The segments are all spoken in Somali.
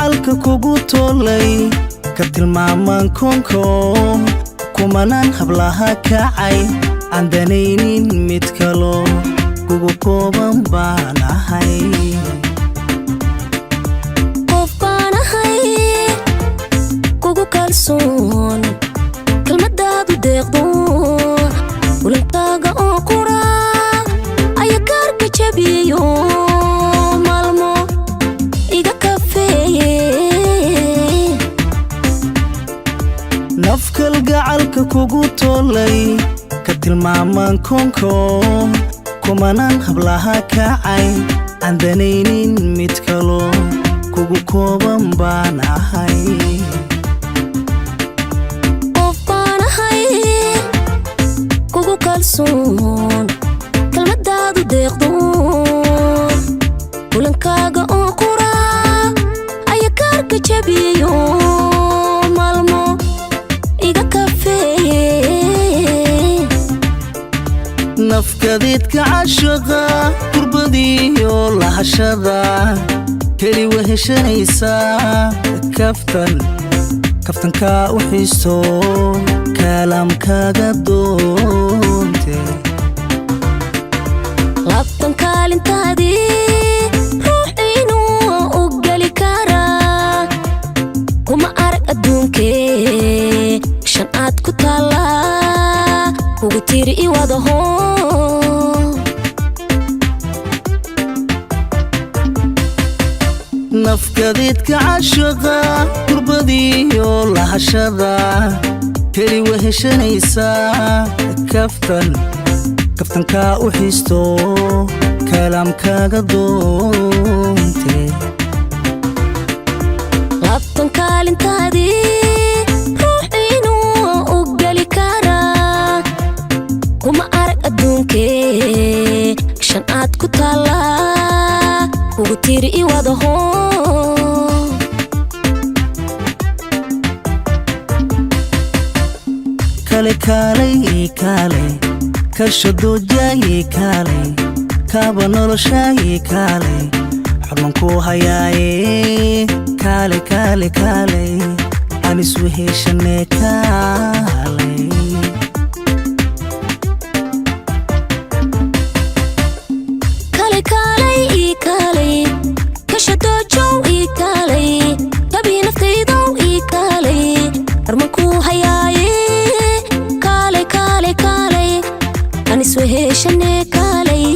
gacalka kugu toolay ka tilmaamaan koonko kumanaan hablaha kacay aan danaynin mid kalo kugu kooban baan ahay qof baan ahay kugu kalsoon kalmadaadu deeqdo ولنتاقا أقرا أي كارك جبيو مالمو إيقا كافي نفك القعالك كوغو طولي كتلمامان كونكو كومانان هبلاها كاعي عندنينين متكالو كوغو كوبان بان أهاي kalsoon kalmadaadu deeqdo ulankaaga oo qura ay kaarka jabiyo maalmo iga kafeeyay nafkadeedka cashaqa qurbadiyo lahashada keli weheshanaysa kaftanka u xiiso kalaamkaaga doonte labtan kaalintaadii ruux inuu u gali karaa kuma arag adduunkee shan aad ku taallaa ugu tiri i wadaho nafkadeedka cashaqa qurbadiyo lahashada keli weheshanaysa kaftanka u xiisto kalaamkaaga doonte labtan kaalintaadii ruux inuu u gali karaa kuma arag adduunkee shan aad ku taallaa ugu tiri i wadaho kale kaalay kashadoojaaye kaalay kaaba noloshaaye kaalay xubnanku hayaaye kaalay aan isweheshane kaalay kashadoojow ii kaalay kabii naftaydow ii kaalay armanku hayaaye isweheshane kaalay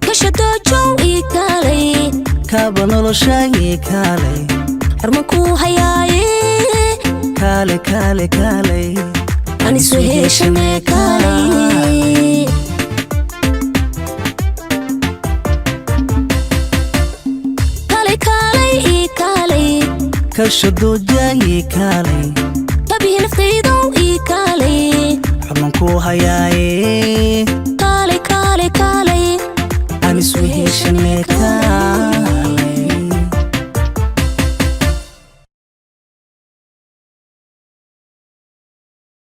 kashadoojow ii kaalay kaaba noloshaaye kaalay armanku hayaaye kaalay aan isweheshane kaalay kashadoojaaye kaalay kabii naftaydow ii kaalay xubnanku hayaaye